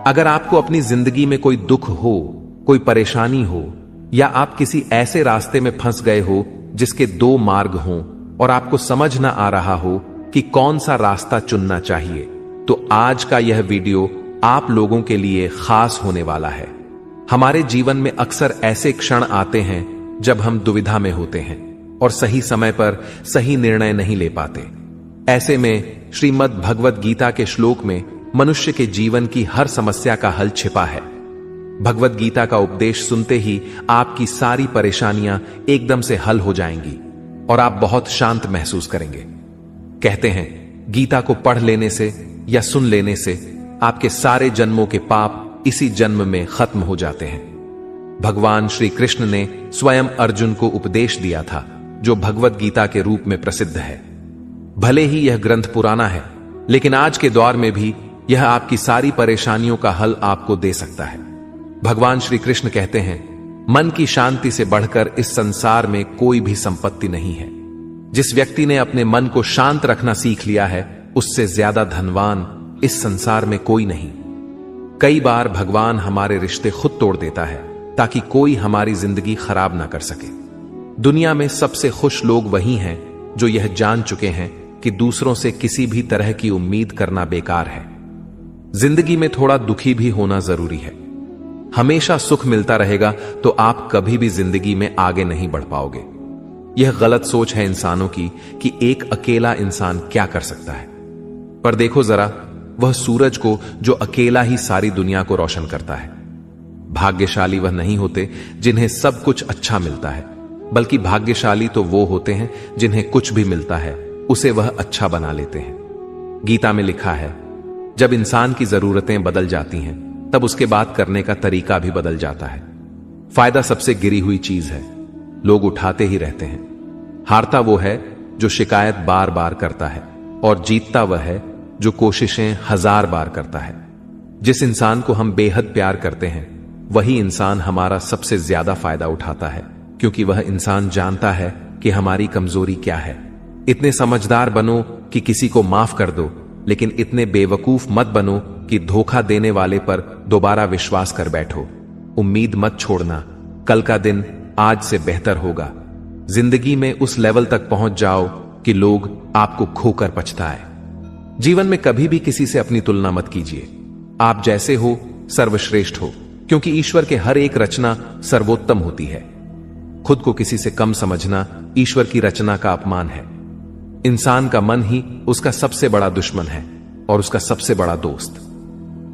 अगर आपको अपनी जिंदगी में कोई दुख हो, कोई परेशानी हो, या आप किसी ऐसे रास्ते में फंस गए हो जिसके दो मार्ग हों और आपको समझ ना आ रहा हो कि कौन सा रास्ता चुनना चाहिए, तो आज का यह वीडियो आप लोगों के लिए खास होने वाला है। हमारे जीवन में अक्सर ऐसे क्षण आते हैं जब हम दुविधा में होते हैं और सही समय पर सही निर्णय नहीं ले पाते। ऐसे में श्रीमद् भगवत गीता के श्लोक में मनुष्य के जीवन की हर समस्या का हल छिपा है। भगवत गीता का उपदेश सुनते ही आपकी सारी परेशानियां एकदम से हल हो जाएंगी और आप बहुत शांत महसूस करेंगे। कहते हैं गीता को पढ़ लेने से या सुन लेने से आपके सारे जन्मों के पाप इसी जन्म में खत्म हो जाते हैं। भगवान श्री कृष्ण ने स्वयं अर्जुन को उपदेश दिया था, जो भगवत गीता के रूप में प्रसिद्ध है। भले ही यह ग्रंथ पुराना है, लेकिन आज के दौर में भी यह आपकी सारी परेशानियों का हल आपको दे सकता है। भगवान श्री कृष्ण कहते हैं, मन की शांति से बढ़कर इस संसार में कोई भी संपत्ति नहीं है। जिस व्यक्ति ने अपने मन को शांत रखना सीख लिया है, उससे ज्यादा धनवान इस संसार में कोई नहीं। कई बार भगवान हमारे रिश्ते खुद तोड़ देता है ताकि कोई हमारी जिंदगी खराब ना कर सके। दुनिया में सबसे खुश लोग वही हैं जो यह जान चुके हैं कि दूसरों से किसी भी तरह की उम्मीद करना बेकार है। जिंदगी में थोड़ा दुखी भी होना जरूरी है। हमेशा सुख मिलता रहेगा तो आप कभी भी जिंदगी में आगे नहीं बढ़ पाओगे। यह गलत सोच है इंसानों की कि एक अकेला इंसान क्या कर सकता है। पर देखो जरा वह सूरज को जो अकेला ही सारी दुनिया को रोशन करता है। भाग्यशाली वह नहीं होते जिन्हें सब कुछ अच्छा मिलता है, बल्कि भाग्यशाली तो वो होते हैं जिन्हें कुछ भी मिलता है उसे वह अच्छा बना लेते हैं। गीता में लिखा है, जब इंसान की जरूरतें बदल जाती हैं तब उसके बात करने का तरीका भी बदल जाता है। फायदा सबसे गिरी हुई चीज है, लोग उठाते ही रहते हैं। हारता वो है जो शिकायत बार बार करता है और जीतता वह है जो कोशिशें 1000 बार करता है। जिस इंसान को हम बेहद प्यार करते हैं वही इंसान हमारा सबसे ज्यादा फायदा उठाता है, क्योंकि वह इंसान जानता है कि हमारी कमजोरी क्या है। इतने समझदार बनो कि किसी को माफ कर दो, लेकिन इतने बेवकूफ मत बनो कि धोखा देने वाले पर दोबारा विश्वास कर बैठो। उम्मीद मत छोड़ना, कल का दिन आज से बेहतर होगा। जिंदगी में उस लेवल तक पहुंच जाओ कि लोग आपको खोकर पछताए। जीवन में कभी भी किसी से अपनी तुलना मत कीजिए। आप जैसे हो सर्वश्रेष्ठ हो, क्योंकि ईश्वर के हर एक रचना सर्वोत्तम होती है। खुद को किसी से कम समझना ईश्वर की रचना का अपमान है। इंसान का मन ही उसका सबसे बड़ा दुश्मन है और उसका सबसे बड़ा दोस्त।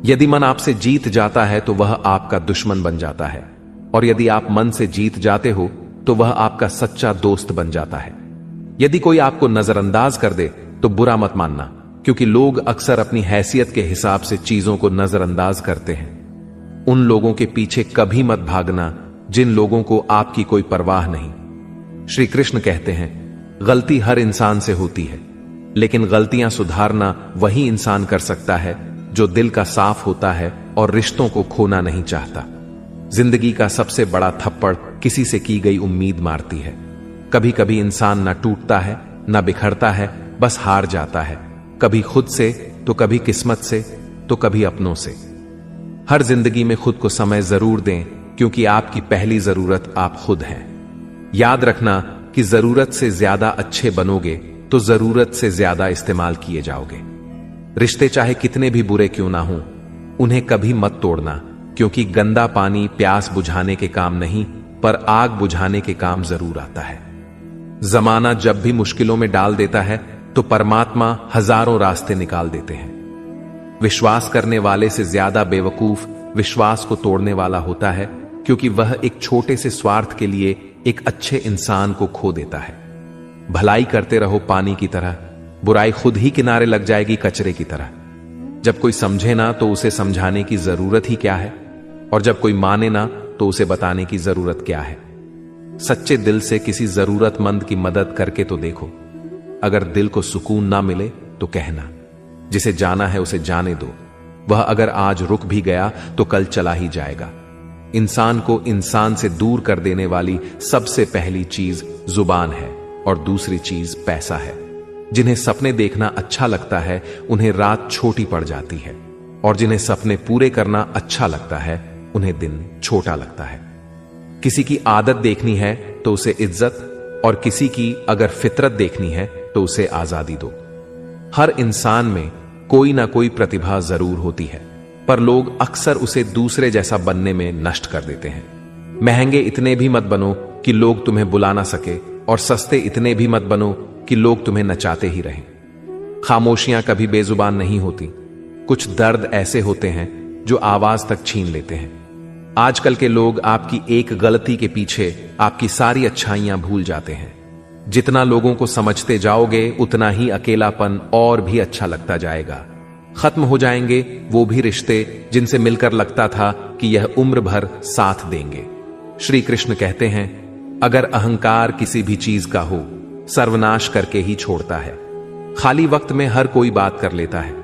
यदि मन आपसे जीत जाता है तो वह आपका दुश्मन बन जाता है, और यदि आप मन से जीत जाते हो तो वह आपका सच्चा दोस्त बन जाता है। यदि कोई आपको नजरअंदाज कर दे तो बुरा मत मानना, क्योंकि लोग अक्सर अपनी हैसियत के हिसाब से चीजों को नजरअंदाज करते हैं। उन लोगों के पीछे कभी मत भागना जिन लोगों को आपकी कोई परवाह नहीं। श्री कृष्ण कहते हैं, गलती हर इंसान से होती है, लेकिन गलतियां सुधारना वही इंसान कर सकता है जो दिल का साफ होता है और रिश्तों को खोना नहीं चाहता। जिंदगी का सबसे बड़ा थप्पड़ किसी से की गई उम्मीद मारती है। कभी कभी इंसान ना टूटता है ना बिखरता है, बस हार जाता है, कभी खुद से तो कभी किस्मत से तो कभी अपनों से। हर जिंदगी में खुद को समय जरूर दें, क्योंकि आपकी पहली जरूरत आप खुद हैं। याद रखना कि जरूरत से ज्यादा अच्छे बनोगे तो जरूरत से ज्यादा इस्तेमाल किए जाओगे। रिश्ते चाहे कितने भी बुरे क्यों ना हों, उन्हें कभी मत तोड़ना, क्योंकि गंदा पानी प्यास बुझाने के काम नहीं पर आग बुझाने के काम जरूर आता है। जमाना जब भी मुश्किलों में डाल देता है तो परमात्मा हजारों रास्ते निकाल देते हैं। विश्वास करने वाले से ज्यादा बेवकूफ विश्वास को तोड़ने वाला होता है, क्योंकि वह एक छोटे से स्वार्थ के लिए एक अच्छे इंसान को खो देता है। भलाई करते रहो पानी की तरह, बुराई खुद ही किनारे लग जाएगी कचरे की तरह। जब कोई समझे ना तो उसे समझाने की जरूरत ही क्या है, और जब कोई माने ना तो उसे बताने की जरूरत क्या है। सच्चे दिल से किसी जरूरतमंद की मदद करके तो देखो। अगर दिल को सुकून ना मिले तो कहना, जिसे जाना है उसे जाने दो। वह अगर आज रुक भी गया तो कल चला ही जाएगा। इंसान को इंसान से दूर कर देने वाली सबसे पहली चीज जुबान है और दूसरी चीज पैसा है। जिन्हें सपने देखना अच्छा लगता है उन्हें रात छोटी पड़ जाती है। और जिन्हें सपने पूरे करना अच्छा लगता है उन्हें दिन छोटा लगता है। किसी की आदत देखनी है तो उसे इज्जत, और किसी की अगर फितरत देखनी है तो उसे आजादी दो। हर इंसान में कोई ना कोई प्रतिभा जरूर होती है, पर लोग अक्सर उसे दूसरे जैसा बनने में नष्ट कर देते हैं। महंगे इतने भी मत बनो कि लोग तुम्हें बुला ना सके, और सस्ते इतने भी मत बनो कि लोग तुम्हें नचाते ही रहें। खामोशियां कभी बेजुबान नहीं होती। कुछ दर्द ऐसे होते हैं जो आवाज तक छीन लेते हैं। आजकल के लोग आपकी एक गलती के पीछे आपकी सारी अच्छाइयां भूल जाते हैं। जितना लोगों को समझते जाओगे उतना ही अकेलापन और भी अच्छा लगता जाएगा। खत्म हो जाएंगे वो भी रिश्ते जिनसे मिलकर लगता था कि यह उम्र भर साथ देंगे। श्री कृष्ण कहते हैं, अगर अहंकार किसी भी चीज का हो, सर्वनाश करके ही छोड़ता है। खाली वक्त में हर कोई बात कर लेता है।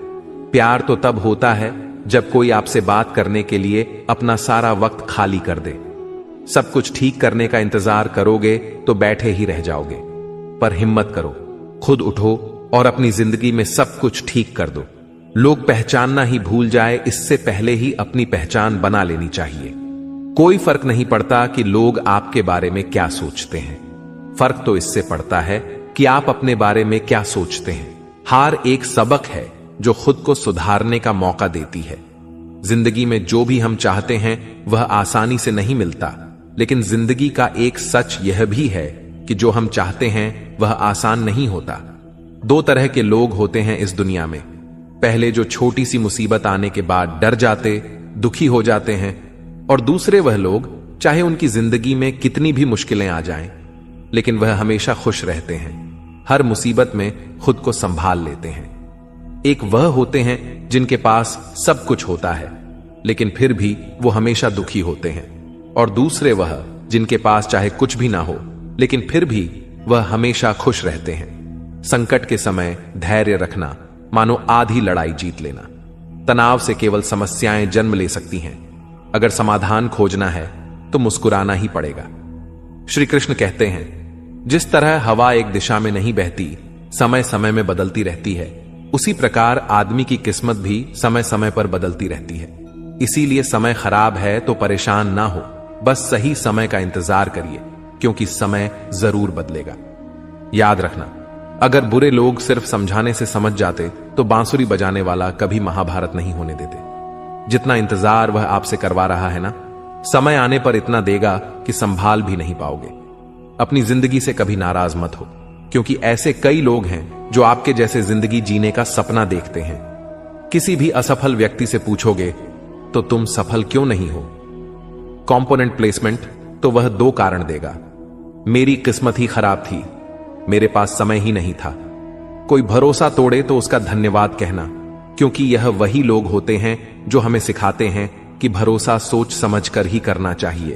प्यार तो तब होता है जब कोई आपसे बात करने के लिए अपना सारा वक्त खाली कर दे। सब कुछ ठीक करने का इंतजार करोगे तो बैठे ही रह जाओगे। पर हिम्मत करो, खुद उठो और अपनी जिंदगी में सब कुछ ठीक कर दो। लोग पहचानना ही भूल जाए इससे पहले ही अपनी पहचान बना लेनी चाहिए। कोई फर्क नहीं पड़ता कि लोग आपके बारे में क्या सोचते हैं। फर्क तो इससे पड़ता है कि आप अपने बारे में क्या सोचते हैं। हार एक सबक है जो खुद को सुधारने का मौका देती है। जिंदगी में जो भी हम चाहते हैं वह आसानी से नहीं मिलता, लेकिन जिंदगी का एक सच यह भी है कि जो हम चाहते हैं वह आसान नहीं होता। दो तरह के लोग होते हैं इस दुनिया में। पहले जो छोटी सी मुसीबत आने के बाद डर जाते, दुखी हो जाते हैं, और दूसरे वह लोग चाहे उनकी जिंदगी में कितनी भी मुश्किलें आ जाएं, लेकिन वह हमेशा खुश रहते हैं। हर मुसीबत में खुद को संभाल लेते हैं। एक वह होते हैं जिनके पास सब कुछ होता है, लेकिन फिर भी वो हमेशा दुखी होते हैं, और दूसरे वह जिनके पास चाहे कुछ भी ना हो, लेकिन फिर भी वह हमेशा खुश रहते हैं। संकट के समय धैर्य रखना मानो आधी लड़ाई जीत लेना। तनाव से केवल समस्याएं जन्म ले सकती हैं। अगर समाधान खोजना है तो मुस्कुराना ही पड़ेगा। श्री कृष्ण कहते हैं, जिस तरह हवा एक दिशा में नहीं बहती, समय समय में बदलती रहती है, उसी प्रकार आदमी की किस्मत भी समय समय पर बदलती रहती है। इसीलिए समय खराब है तो परेशान ना हो, बस सही समय का इंतजार करिए, क्योंकि समय जरूर बदलेगा। याद रखना, अगर बुरे लोग सिर्फ समझाने से समझ जाते तो बांसुरी बजाने वाला कभी महाभारत नहीं होने देते। जितना इंतजार वह आपसे करवा रहा है ना, समय आने पर इतना देगा कि संभाल भी नहीं पाओगे। अपनी जिंदगी से कभी नाराज मत हो, क्योंकि ऐसे कई लोग हैं जो आपके जैसे जिंदगी जीने का सपना देखते हैं। किसी भी असफल व्यक्ति से पूछोगे तो तुम सफल क्यों नहीं हो, कंपोनेंट प्लेसमेंट, तो वह दो कारण देगा। मेरी किस्मत ही खराब थी, मेरे पास समय ही नहीं था। कोई भरोसा तोड़े तो उसका धन्यवाद कहना, क्योंकि यह वही लोग होते हैं जो हमें सिखाते हैं कि भरोसा सोच समझ कर ही करना चाहिए।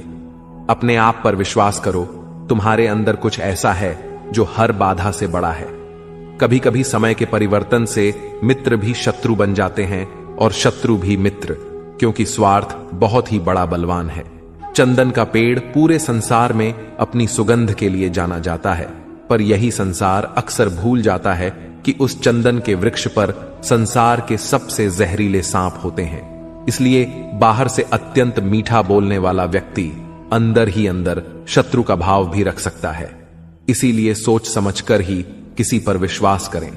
अपने आप पर विश्वास करो, तुम्हारे अंदर कुछ ऐसा है जो हर बाधा से बड़ा है। कभी कभी समय के परिवर्तन से मित्र भी शत्रु बन जाते हैं और शत्रु भी मित्र, क्योंकि स्वार्थ बहुत ही बड़ा बलवान है। चंदन का पेड़ पूरे संसार में अपनी सुगंध के लिए जाना जाता है, पर यही संसार अक्सर भूल जाता है कि उस चंदन के वृक्ष पर संसार के सबसे जहरीले सांप होते हैं। इसलिए बाहर से अत्यंत मीठा बोलने वाला व्यक्ति अंदर ही अंदर शत्रु का भाव भी रख सकता है। इसीलिए सोच समझकर ही किसी पर विश्वास करें।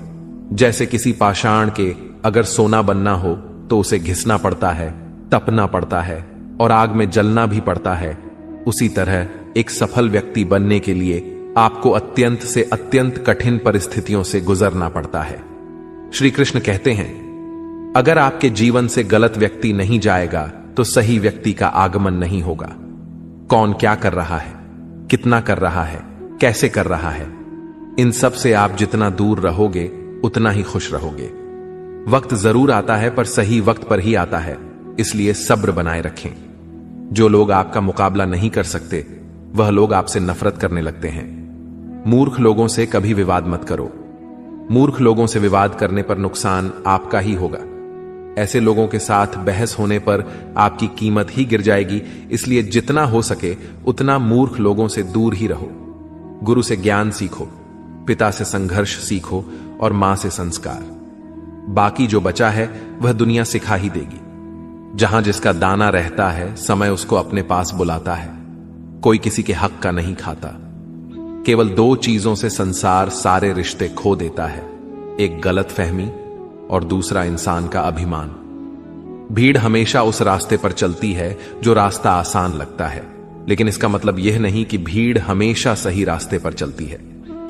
जैसे किसी पाषाण के अगर सोना बनना हो तो उसे घिसना पड़ता है, तपना पड़ता है और आग में जलना भी पड़ता है, उसी तरह एक सफल व्यक्ति बनने के लिए आपको अत्यंत से अत्यंत कठिन परिस्थितियों से गुजरना पड़ता है। श्री कृष्ण कहते हैं, अगर आपके जीवन से गलत व्यक्ति नहीं जाएगा तो सही व्यक्ति का आगमन नहीं होगा। कौन क्या कर रहा है, कितना कर रहा है, कैसे कर रहा है, इन सब से आप जितना दूर रहोगे उतना ही खुश रहोगे। वक्त जरूर आता है पर सही वक्त पर ही आता है, इसलिए सब्र बनाए रखें। जो लोग आपका मुकाबला नहीं कर सकते वह लोग आपसे नफरत करने लगते हैं। मूर्ख लोगों से कभी विवाद मत करो। मूर्ख लोगों से विवाद करने पर नुकसान आपका ही होगा। ऐसे लोगों के साथ बहस होने पर आपकी कीमत ही गिर जाएगी, इसलिए जितना हो सके उतना मूर्ख लोगों से दूर ही रहो। गुरु से ज्ञान सीखो, पिता से संघर्ष सीखो और मां से संस्कार। बाकी जो बचा है वह दुनिया सिखा ही देगी। जहां जिसका दाना रहता है, समय उसको अपने पास बुलाता है। कोई किसी के हक का नहीं खाता। केवल दो चीजों से संसार सारे रिश्ते खो देता है, एक गलत फहमी और दूसरा इंसान का अभिमान। भीड़ हमेशा उस रास्ते पर चलती है जो रास्ता आसान लगता है, लेकिन इसका मतलब यह नहीं कि भीड़ हमेशा सही रास्ते पर चलती है।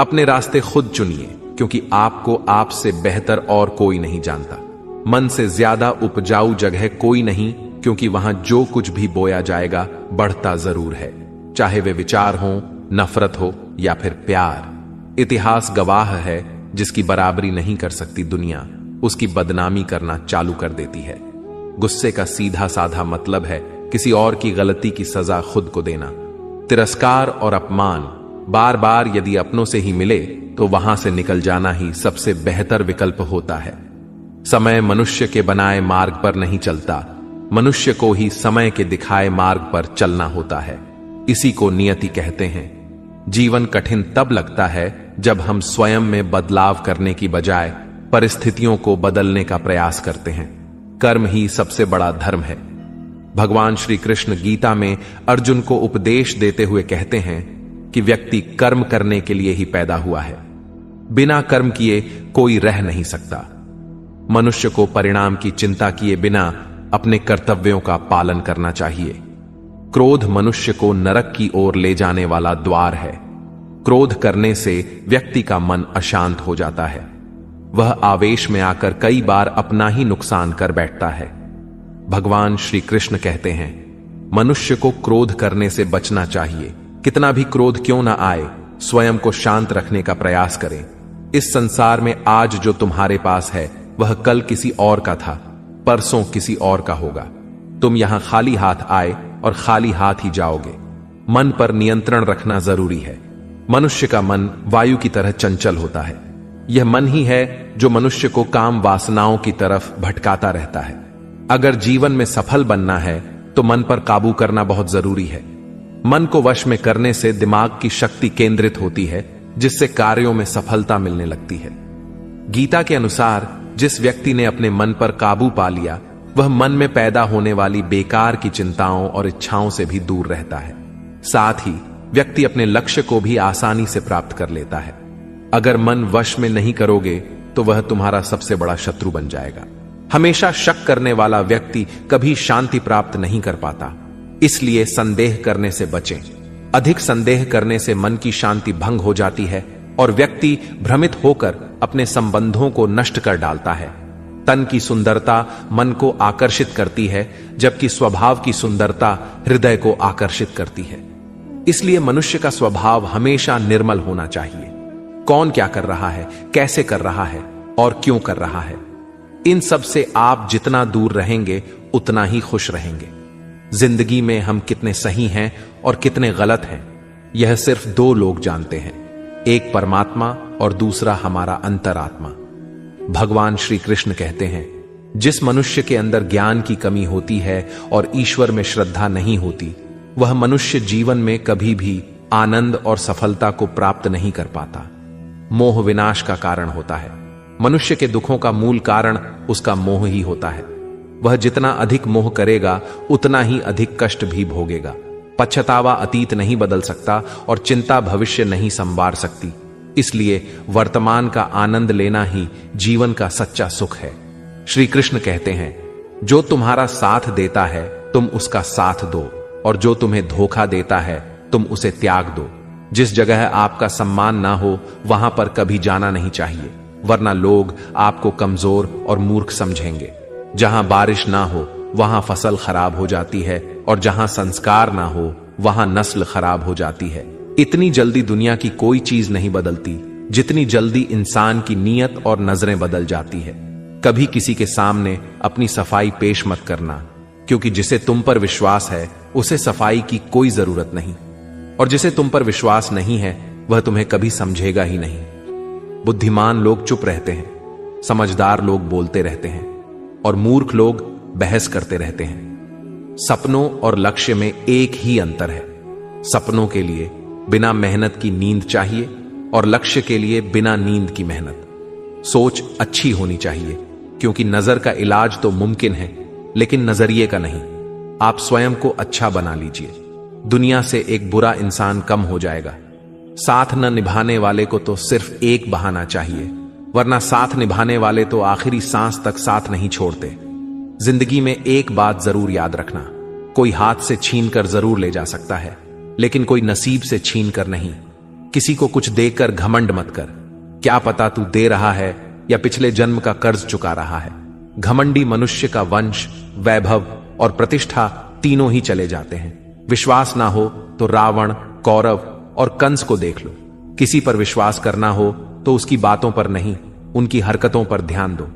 अपने रास्ते खुद चुनिए, क्योंकि आपको आपसे बेहतर और कोई नहीं जानता। मन से ज्यादा उपजाऊ जगह कोई नहीं, क्योंकि वहां जो कुछ भी बोया जाएगा बढ़ता जरूर है, चाहे वे विचार हो, नफरत हो या फिर प्यार। इतिहास गवाह है, जिसकी बराबरी नहीं कर सकती दुनिया, उसकी बदनामी करना चालू कर देती है। गुस्से का सीधा साधा मतलब है किसी और की गलती की सजा खुद को देना। तिरस्कार और अपमान बार बार यदि अपनों से ही मिले तो वहां से निकल जाना ही सबसे बेहतर विकल्प होता है। समय मनुष्य के बनाए मार्ग पर नहीं चलता, मनुष्य को ही समय के दिखाए मार्ग पर चलना होता है। इसी को नियति कहते हैं। जीवन कठिन तब लगता है जब हम स्वयं में बदलाव करने की बजाय परिस्थितियों को बदलने का प्रयास करते हैं। कर्म ही सबसे बड़ा धर्म है। भगवान श्री कृष्ण गीता में अर्जुन को उपदेश देते हुए कहते हैं कि व्यक्ति कर्म करने के लिए ही पैदा हुआ है। बिना कर्म किए कोई रह नहीं सकता। मनुष्य को परिणाम की चिंता किए बिना अपने कर्तव्यों का पालन करना चाहिए। क्रोध मनुष्य को नरक की ओर ले जाने वाला द्वार है। क्रोध करने से व्यक्ति का मन अशांत हो जाता है। वह आवेश में आकर कई बार अपना ही नुकसान कर बैठता है। भगवान श्री कृष्ण कहते हैं, मनुष्य को क्रोध करने से बचना चाहिए। कितना भी क्रोध क्यों ना आए, स्वयं को शांत रखने का प्रयास करें। इस संसार में आज जो तुम्हारे पास है वह कल किसी और का था, परसों किसी और का होगा। तुम यहां खाली हाथ आए और खाली हाथ ही जाओगे। मन पर नियंत्रण रखना जरूरी है। मनुष्य का मन वायु की तरह चंचल होता है। यह मन ही है जो मनुष्य को काम वासनाओं की तरफ भटकाता रहता है। अगर जीवन में सफल बनना है तो मन पर काबू करना बहुत जरूरी है। मन को वश में करने से दिमाग की शक्ति केंद्रित होती है, जिससे कार्यों में सफलता मिलने लगती है। गीता के अनुसार जिस व्यक्ति ने अपने मन पर काबू पा लिया, वह मन में पैदा होने वाली बेकार की चिंताओं और इच्छाओं से भी दूर रहता है। साथ ही व्यक्ति अपने लक्ष्य को भी आसानी से प्राप्त कर लेता है। अगर मन वश में नहीं करोगे तो वह तुम्हारा सबसे बड़ा शत्रु बन जाएगा। हमेशा शक करने वाला व्यक्ति कभी शांति प्राप्त नहीं कर पाता, इसलिए संदेह करने से बचें। अधिक संदेह करने से मन की शांति भंग हो जाती है और व्यक्ति भ्रमित होकर अपने संबंधों को नष्ट कर डालता है। तन की सुंदरता मन को आकर्षित करती है, जबकि स्वभाव की सुंदरता हृदय को आकर्षित करती है। इसलिए मनुष्य का स्वभाव हमेशा निर्मल होना चाहिए। कौन क्या कर रहा है, कैसे कर रहा है और क्यों कर रहा है, इन सब से आप जितना दूर रहेंगे उतना ही खुश रहेंगे। जिंदगी में हम कितने सही हैं और कितने गलत हैं, यह सिर्फ दो लोग जानते हैं, एक परमात्मा और दूसरा हमारा अंतरात्मा। भगवान श्री कृष्ण कहते हैं, जिस मनुष्य के अंदर ज्ञान की कमी होती है और ईश्वर में श्रद्धा नहीं होती, वह मनुष्य जीवन में कभी भी आनंद और सफलता को प्राप्त नहीं कर पाता। मोह विनाश का कारण होता है। मनुष्य के दुखों का मूल कारण उसका मोह ही होता है। वह जितना अधिक मोह करेगा उतना ही अधिक कष्ट भी भोगेगा। पछतावा अतीत नहीं बदल सकता और चिंता भविष्य नहीं संवार सकती। इसलिए वर्तमान का आनंद लेना ही जीवन का सच्चा सुख है। श्री कृष्ण कहते हैं, जो तुम्हारा साथ देता है तुम उसका साथ दो, और जो तुम्हें धोखा देता है तुम उसे त्याग दो। जिस जगह आपका सम्मान ना हो वहां पर कभी जाना नहीं चाहिए, वरना लोग आपको कमजोर और मूर्ख समझेंगे। जहां बारिश ना हो वहां फसल खराब हो जाती है, और जहां संस्कार ना हो वहां नस्ल खराब हो जाती है। इतनी जल्दी दुनिया की कोई चीज नहीं बदलती जितनी जल्दी इंसान की नीयत और नजरें बदल जाती है। कभी किसी के सामने अपनी सफाई पेश मत करना, क्योंकि जिसे तुम पर विश्वास है उसे सफाई की कोई जरूरत नहीं, और जिसे तुम पर विश्वास नहीं है वह तुम्हें कभी समझेगा ही नहीं। बुद्धिमान लोग चुप रहते हैं, समझदार लोग बोलते रहते हैं, और मूर्ख लोग बहस करते रहते हैं। सपनों और लक्ष्य में एक ही अंतर है। सपनों के लिए बिना मेहनत की नींद चाहिए और लक्ष्य के लिए बिना नींद की मेहनत। सोच अच्छी होनी चाहिए, क्योंकि नजर का इलाज तो मुमकिन है, लेकिन नजरिए का नहीं। आप स्वयं को अच्छा बना लीजिए, दुनिया से एक बुरा इंसान कम हो जाएगा। साथ न निभाने वाले को तो सिर्फ एक बहाना चाहिए, वरना साथ निभाने वाले तो आखिरी सांस तक साथ नहीं छोड़ते। जिंदगी में एक बात जरूर याद रखना, कोई हाथ से छीन कर जरूर ले जा सकता है, लेकिन कोई नसीब से छीन कर नहीं। किसी को कुछ देकर घमंड मत कर, क्या पता तू दे रहा है या पिछले जन्म का कर्ज चुका रहा है। घमंडी मनुष्य का वंश, वैभव और प्रतिष्ठा तीनों ही चले जाते हैं। विश्वास ना हो तो रावण, कौरव और कंस को देख लो। किसी पर विश्वास करना हो तो उसकी बातों पर नहीं, उनकी हरकतों पर ध्यान दो।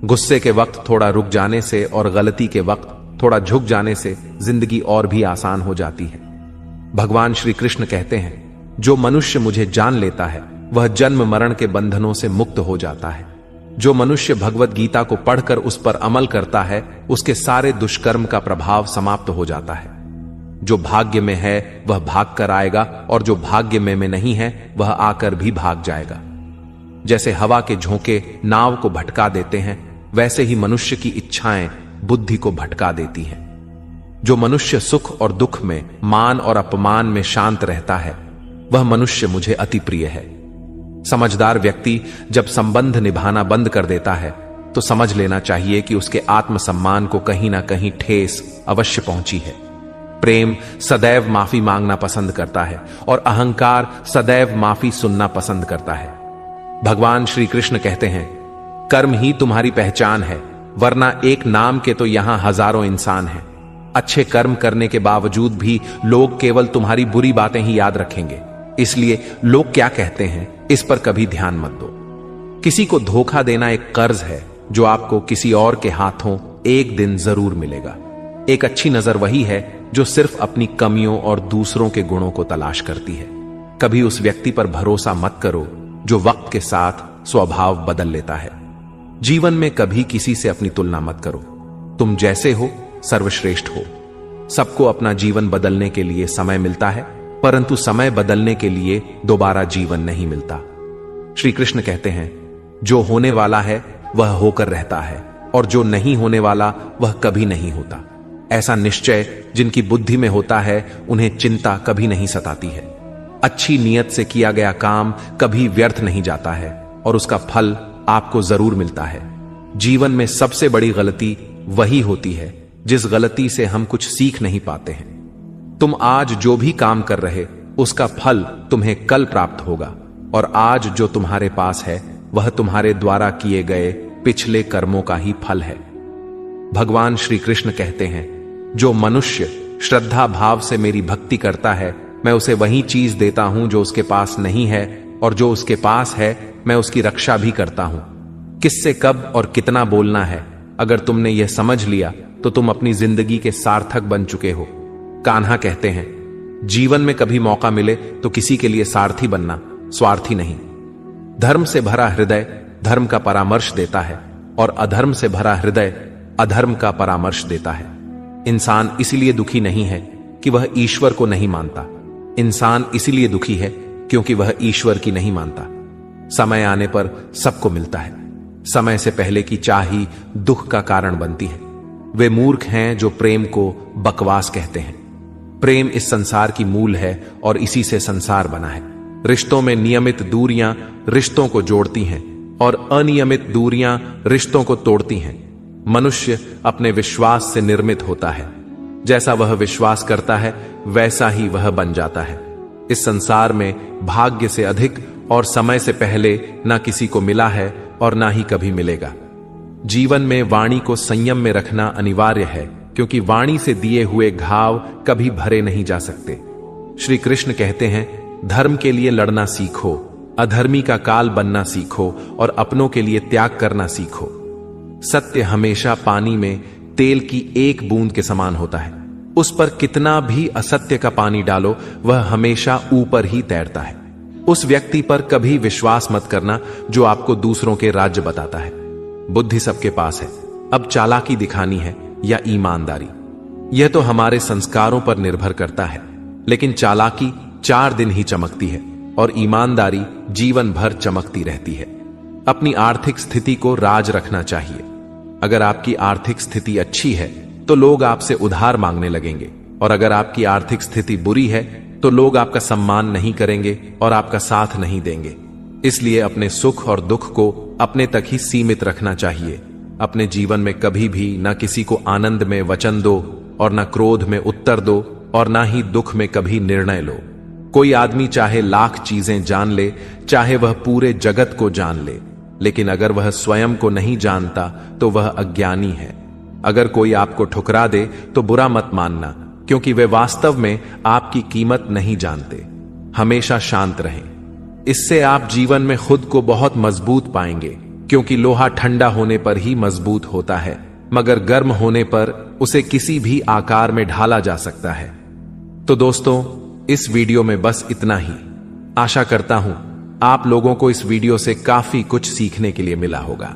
गुस्से के वक्त थोड़ा रुक जाने से और गलती के वक्त थोड़ा झुक जाने से जिंदगी और भी आसान हो जाती है। भगवान श्री कृष्ण कहते हैं, जो मनुष्य मुझे जान लेता है वह जन्म मरण के बंधनों से मुक्त हो जाता है। जो मनुष्य भगवत गीता को पढ़कर उस पर अमल करता है, उसके सारे दुष्कर्म का प्रभाव समाप्त हो जाता है। जो भाग्य में है वह भाग कर आएगा, और जो भाग्य में नहीं है वह आकर भी भाग जाएगा। जैसे हवा के झोंके नाव को भटका देते हैं, वैसे ही मनुष्य की इच्छाएं बुद्धि को भटका देती हैं। जो मनुष्य सुख और दुख में, मान और अपमान में शांत रहता है, वह मनुष्य मुझे अति प्रिय है। समझदार व्यक्ति जब संबंध निभाना बंद कर देता है तो समझ लेना चाहिए कि उसके आत्मसम्मान को कहीं ना कहीं ठेस अवश्य पहुंची है। प्रेम सदैव माफी मांगना पसंद करता है और अहंकार सदैव माफी सुनना पसंद करता है। भगवान श्री कृष्ण कहते हैं, कर्म ही तुम्हारी पहचान है, वरना एक नाम के तो यहां हजारों इंसान हैं। अच्छे कर्म करने के बावजूद भी लोग केवल तुम्हारी बुरी बातें ही याद रखेंगे, इसलिए लोग क्या कहते हैं इस पर कभी ध्यान मत दो। किसी को धोखा देना एक कर्ज है जो आपको किसी और के हाथों एक दिन जरूर मिलेगा। एक अच्छी नजर वही है जो सिर्फ अपनी कमियों और दूसरों के गुणों को तलाश करती है। कभी उस व्यक्ति पर भरोसा मत करो जो वक्त के साथ स्वभाव बदल लेता है। जीवन में कभी किसी से अपनी तुलना मत करो। तुम जैसे हो सर्वश्रेष्ठ हो। सबको अपना जीवन बदलने के लिए समय मिलता है, परंतु समय बदलने के लिए दोबारा जीवन नहीं मिलता। श्री कृष्ण कहते हैं, जो होने वाला है वह होकर रहता है, और जो नहीं होने वाला वह कभी नहीं होता। ऐसा निश्चय जिनकी बुद्धि में होता है, उन्हें चिंता कभी नहीं सताती है। अच्छी नीयत से किया गया काम कभी व्यर्थ नहीं जाता है, और उसका फल आपको जरूर मिलता है। जीवन में सबसे बड़ी गलती वही होती है जिस गलती से हम कुछ सीख नहीं पाते हैं। तुम आज जो भी काम कर रहे, उसका फल तुम्हें कल प्राप्त होगा, और आज जो तुम्हारे पास है वह तुम्हारे द्वारा किए गए पिछले कर्मों का ही फल है। भगवान श्री कृष्ण कहते हैं, जो मनुष्य श्रद्धा भाव से मेरी भक्ति करता है, मैं उसे वही चीज देता हूं जो उसके पास नहीं है, और जो उसके पास है मैं उसकी रक्षा भी करता हूं। किससे कब और कितना बोलना है, अगर तुमने यह समझ लिया तो तुम अपनी जिंदगी के सार्थक बन चुके हो। कान्हा कहते हैं, जीवन में कभी मौका मिले तो किसी के लिए सारथी बनना, स्वार्थी नहीं। धर्म से भरा हृदय धर्म का परामर्श देता है, और अधर्म से भरा हृदय अधर्म का परामर्श देता है। इंसान इसलिए दुखी नहीं है कि वह ईश्वर को नहीं मानता। इंसान इसलिए दुखी है क्योंकि वह ईश्वर की नहीं मानता। समय आने पर सबको मिलता है। समय से पहले की चाही दुख का कारण बनती है। वे मूर्ख हैं जो प्रेम को बकवास कहते हैं। प्रेम इस संसार की मूल है और इसी से संसार बना है। रिश्तों में नियमित दूरियां रिश्तों को जोड़ती हैं और अनियमित दूरियां रिश्तों को तोड़ती हैं। मनुष्य अपने विश्वास से निर्मित होता है। जैसा वह विश्वास करता है वैसा ही वह बन जाता है। इस संसार में भाग्य से अधिक और समय से पहले ना किसी को मिला है और ना ही कभी मिलेगा। जीवन में वाणी को संयम में रखना अनिवार्य है, क्योंकि वाणी से दिए हुए घाव कभी भरे नहीं जा सकते। श्री कृष्ण कहते हैं, धर्म के लिए लड़ना सीखो, अधर्मी का काल बनना सीखो और अपनों के लिए त्याग करना सीखो। सत्य हमेशा पानी में तेल की एक बूंद के समान होता है। उस पर कितना भी असत्य का पानी डालो, वह हमेशा ऊपर ही तैरता है। उस व्यक्ति पर कभी विश्वास मत करना जो आपको दूसरों के राज्य बताता है। बुद्धि सबके पास है, अब चालाकी दिखानी है या ईमानदारी, यह तो हमारे संस्कारों पर निर्भर करता है। लेकिन चालाकी 4 दिन ही चमकती है और ईमानदारी जीवन भर चमकती रहती है। अपनी आर्थिक स्थिति को राज रखना चाहिए। अगर आपकी आर्थिक स्थिति अच्छी है तो लोग आपसे उधार मांगने लगेंगे, और अगर आपकी आर्थिक स्थिति बुरी है तो लोग आपका सम्मान नहीं करेंगे और आपका साथ नहीं देंगे। इसलिए अपने सुख और दुख को अपने तक ही सीमित रखना चाहिए। अपने जीवन में कभी भी ना किसी को आनंद में वचन दो और ना क्रोध में उत्तर दो और ना ही दुख में कभी निर्णय लो। कोई आदमी चाहे लाख चीजें जान ले, चाहे वह पूरे जगत को जान ले, लेकिन अगर वह स्वयं को नहीं जानता तो वह अज्ञानी है। अगर कोई आपको ठुकरा दे तो बुरा मत मानना, क्योंकि वे वास्तव में आपकी कीमत नहीं जानते। हमेशा शांत रहें, इससे आप जीवन में खुद को बहुत मजबूत पाएंगे, क्योंकि लोहा ठंडा होने पर ही मजबूत होता है, मगर गर्म होने पर उसे किसी भी आकार में ढाला जा सकता है। तो दोस्तों, इस वीडियो में बस इतना ही। आशा करता हूं आप लोगों को इस वीडियो से काफी कुछ सीखने के लिए मिला होगा।